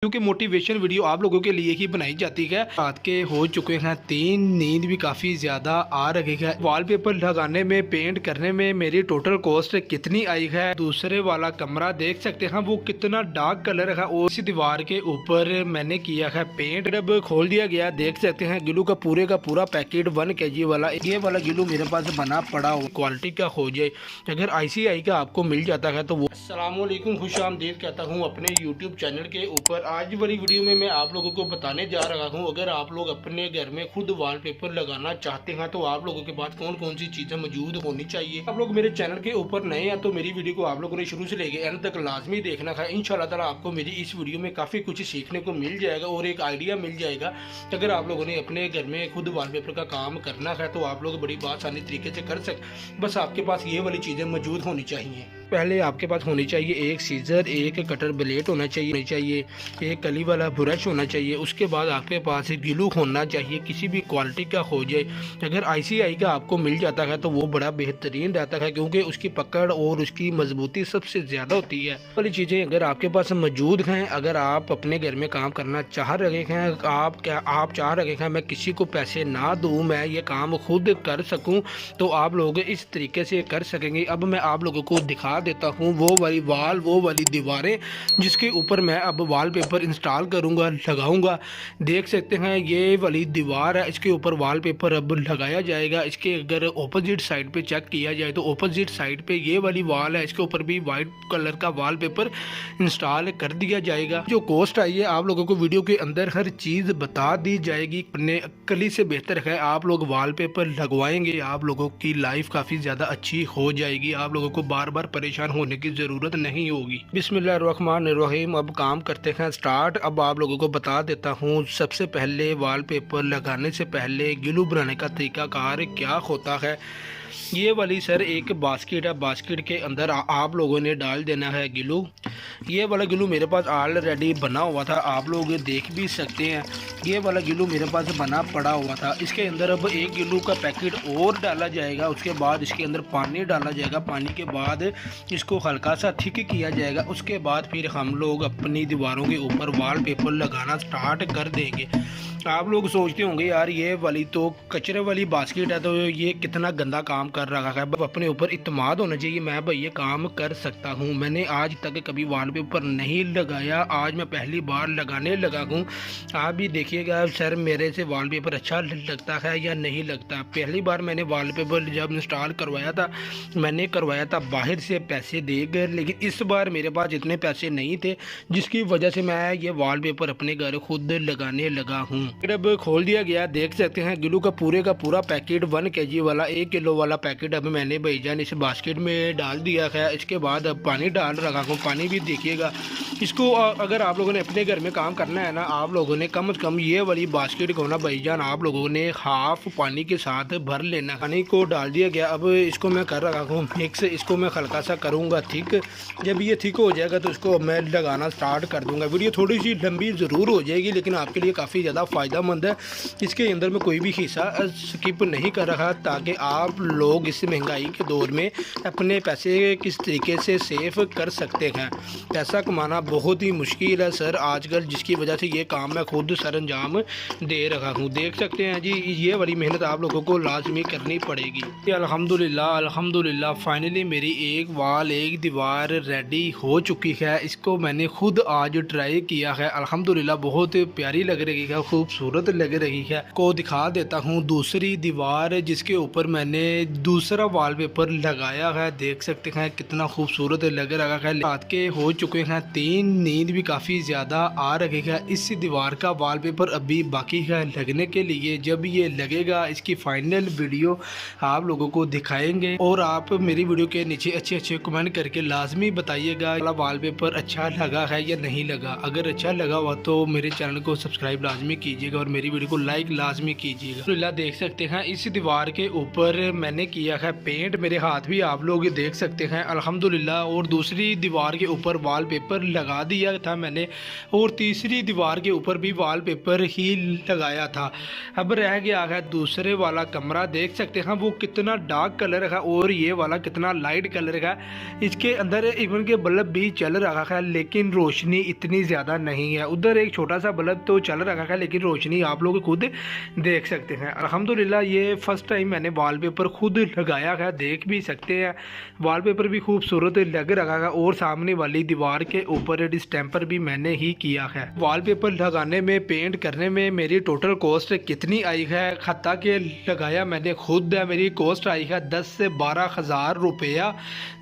क्योंकि motivation video आप लोगों के लिए ही बनाई जाती है। रात के हो चुके हैं 3, नींद भी काफ़ी ज़्यादा आ रही है। वॉलपेपर लगाने में, पेंट करने में मेरी टोटल कॉस्ट कितनी आई है। दूसरे वाला कमरा देख सकते हैं वो कितना डार्क कलर है और इस दीवार के ऊपर मैंने किया है पेंट। जब खोल दिया गया देख सकते हैं ग्लू का पूरा पैकेट 1 kg वाला, ये वाला ग्लू मेरे पास बना पड़ा हो, क्वालिटी का हो जाए। अगर ICI का आपको मिल जाता है तो वो। अस्सलाम वालेकुम, खुशामदीद कहता हूँ अपने यूट्यूब चैनल के ऊपर। आज वाली वीडियो में मैं आप लोगों को बताने जा रहा हूं, अगर आप लोग अपने घर में खुद वॉलपेपर लगाना चाहते हैं तो आप लोगों के पास कौन कौन सी चीज़ें मौजूद होनी चाहिए। आप लोग मेरे चैनल के ऊपर नए हैं तो मेरी वीडियो को आप लोगों ने शुरू से लेकर एंड तक लाजमी देखना है। इंशाल्लाह ताला आपको मेरी इस वीडियो में काफ़ी कुछ सीखने को मिल जाएगा और एक आइडिया मिल जाएगा। अगर आप लोगों ने अपने घर में खुद वॉलपेपर का काम करना है तो आप लोग बड़ी आसानी तरीके से कर सकते। बस आपके पास ये वाली चीज़ें मौजूद होनी चाहिए। पहले आपके पास होनी चाहिए एक सीजर, एक कटर ब्लेड होना चाहिए, एक कली वाला ब्रश होना चाहिए। उसके बाद आपके पास ग्लू होना चाहिए, किसी भी क्वालिटी का हो जाए। अगर ICI का आपको मिल जाता है तो वो बड़ा बेहतरीन रहता है क्योंकि उसकी पकड़ और उसकी मजबूती सबसे ज़्यादा होती है। वाली चीज़ें अगर आपके पास मौजूद हैं, अगर आप अपने घर में काम करना चाह रहे हैं, आप चाह रहे हैं मैं किसी को पैसे ना दूँ, मैं ये काम खुद कर सकूँ, तो आप लोग इस तरीके से कर सकेंगे। अब मैं आप लोगों को दिखा देता हूँ वो वाली दीवारें जिसके ऊपर मैं अब वॉलपेपर इंस्टॉल करूँगा, लगाऊंगा। देख सकते हैं ये वाली दीवार है, इसके ऊपर वॉलपेपर अब लगाया जाएगा। इसके अगर ऑपोजिट साइड पे चेक किया जाए तो ऑपोजिट साइड पे ये वाली वॉल है, इसके ऊपर भी वाइट कलर का वॉलपेपर इंस्टॉल कर दिया जाएगा। जो कॉस्ट आई है आप लोगों को वीडियो के अंदर हर चीज़ बता दी जाएगी। अपने अक्ली से बेहतर है आप लोग वॉलपेपर लगवाएंगे, आप लोगों की लाइफ काफ़ी ज़्यादा अच्छी हो जाएगी। आप लोगों को बार बार परेशान होने की ज़रूरत नहीं होगी। बिस्मिल्लाहिर्रहमानिर्रहीम। अब काम करते हैं स्टार्ट। अब आप लोगों को बता देता हूँ सबसे पहले वॉलपेपर लगाने से पहले ग्लू बनाने का तरीकाकार क्या होता है। ये वाली सर एक बास्केट है, बास्केट के अंदर आप लोगों ने डाल देना है ग्लू। ये वाला ग्लू मेरे पास ऑलरेडी बना हुआ था, आप लोग देख भी सकते हैं। ये वाला ग्लू मेरे पास बना पड़ा हुआ था। इसके अंदर अब एक ग्लू का पैकेट और डाला जाएगा, उसके बाद इसके अंदर पानी डाला जाएगा। पानी के बाद इसको हल्का सा थिक किया जाएगा। उसके बाद फिर हम लोग अपनी दीवारों के ऊपर वॉलपेपर लगाना स्टार्ट कर देंगे। आप लोग सोचते होंगे यार ये वाली तो कचरे वाली बास्केट है तो ये कितना गंदा काम कर रहा है। अपने ऊपर इत्मीनान होना चाहिए, मैं भाई ये काम कर सकता हूँ। मैंने आज तक कभी वॉलपेपर नहीं लगाया, आज मैं पहली बार लगाने लगा हूँ। आप भी देखिएगा सर मेरे से वॉलपेपर अच्छा लगता है या नहीं लगता। पहली बार मैंने वॉलपेपर जब इंस्टॉल करवाया था, मैंने करवाया था बाहर से पैसे देकर, लेकिन इस बार मेरे पास इतने पैसे नहीं थे जिसकी वजह से मैं ये वॉलपेपर अपने घर खुद लगाने लगा हूँ। अब खोल दिया गया देख सकते हैं ग्लू का पूरा पैकेट 1 kg वाला, 1 किलो वाला पैकेट अब मैंने भाईजान इस बास्केट में डाल दिया है। इसके बाद अब पानी डाल रखा हूँ, पानी भी देखिएगा। इसको अगर आप लोगों ने अपने घर में काम करना है ना, आप लोगों ने कम से कम ये वाली बास्केट को ना भाईजान आप लोगों ने हाफ पानी के साथ भर लेना। पानी को डाल दिया गया, अब इसको मैं कर रखा हूँ मिक्स। इसको मैं हल्का सा करूँगा थिक। जब ये थिक हो जाएगा तो इसको मैं लगाना स्टार्ट कर दूँगा। वीडियो थोड़ी सी लंबी ज़रूर हो जाएगी लेकिन आपके लिए काफ़ी ज़्यादा फ़ायदेमंद है। इसके अंदर में कोई भी हिस्सा स्किप नहीं कर रहा ताकि आप लोग इस महंगाई के दौर में अपने पैसे किस तरीके से सेव कर सकते हैं। पैसा कमाना बहुत ही मुश्किल है सर आजकल, जिसकी वजह से ये काम मैं खुद सर अंजाम दे रहा हूँ। देख सकते हैं जी ये वाली मेहनत आप लोगों को लाजमी करनी पड़ेगी। अल्हम्दुलिल्लाह फाइनली मेरी एक वाल एक दीवार रेडी हो चुकी है। इसको मैंने खुद आज ट्राई किया है, अल्हम्दुलिल्लाह बहुत प्यारी लग रही है, खूबसूरत लग रही है। को दिखा देता हूँ दूसरी दीवार जिसके ऊपर मैंने दूसरा वॉलपेपर लगाया है। देख सकते हैं कितना खूबसूरत लग रहा है। रात के हो चुके हैं 3, नींद भी काफ़ी ज़्यादा आ रही है। इस दीवार का वॉलपेपर अभी बाकी है लगने के लिए। जब ये लगेगा इसकी फाइनल वीडियो आप लोगों को दिखाएंगे और आप मेरी वीडियो के नीचे अच्छे कमेंट करके लाजमी बताइएगा वॉलपेपर अच्छा लगा है या नहीं लगा। अगर अच्छा लगा हुआ तो मेरे चैनल को सब्सक्राइब लाजमी कीजिएगा और मेरी वीडियो को लाइक लाजमी कीजिएगा। देख सकते हैं इस दीवार के ऊपर मैंने किया है पेंट, मेरे हाथ भी आप लोग देख सकते हैं अल्हम्दुलिल्लाह। और दूसरी दीवार के ऊपर वॉलपेपर लगा दिया था मैंने, और तीसरी दीवार के ऊपर भी वॉलपेपर ही लगाया था। अब रह गया है दूसरे वाला कमरा, देख सकते हैं वो कितना डार्क कलर है और ये वाला कितना लाइट कलर है। इसके अंदर इवन के बल्ब भी चल रहा है लेकिन रोशनी इतनी ज़्यादा नहीं है। उधर एक छोटा सा बल्ब तो चल रहा है लेकिन रोशनी आप लोग खुद देख सकते हैं। अल्हम्दुलिल्लाह ये फर्स्ट टाइम मैंने वॉलपेपर खुद लगाया है, देख भी सकते हैं वॉलपेपर भी खूबसूरत लग रहा है। और सामने वाली दीवार के ऊपर डिस्टेंपर भी मैंने ही किया है। वॉलपेपर लगाने में, पेंट करने में मेरी टोटल कॉस्ट कितनी आई है, खत्ता के लगाया मैंने खुद है, मेरी कॉस्ट आई है 10 से 12 हज़ार रुपया।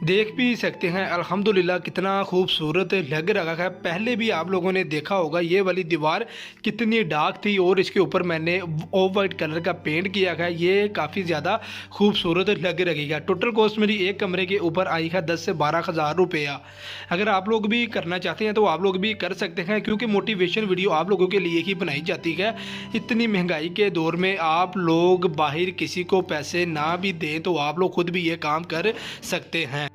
देख भी सकते हैं अल्हम्दुलिल्लाह कितना खूबसूरत लग रहा है। पहले भी आप लोगों ने देखा होगा ये वाली दीवार कितनी डार्क थी और इसके ऊपर मैंने ऑफ वाइट कलर का पेंट किया है, ये काफ़ी ज़्यादा खूबसूरत लग रही है। टोटल कॉस्ट मेरी एक कमरे के ऊपर आई है 10 से 12 हज़ार रुपया। अगर आप लोग भी करना चाहते हैं तो आप लोग भी कर सकते हैं, क्योंकि मोटिवेशन वीडियो आप लोगों के लिए ही बनाई जाती है। इतनी महंगाई के दौर में आप लोग बाहर किसी को पैसे ना भी दें तो आप लोग खुद भी ये काम कर सकते हैं।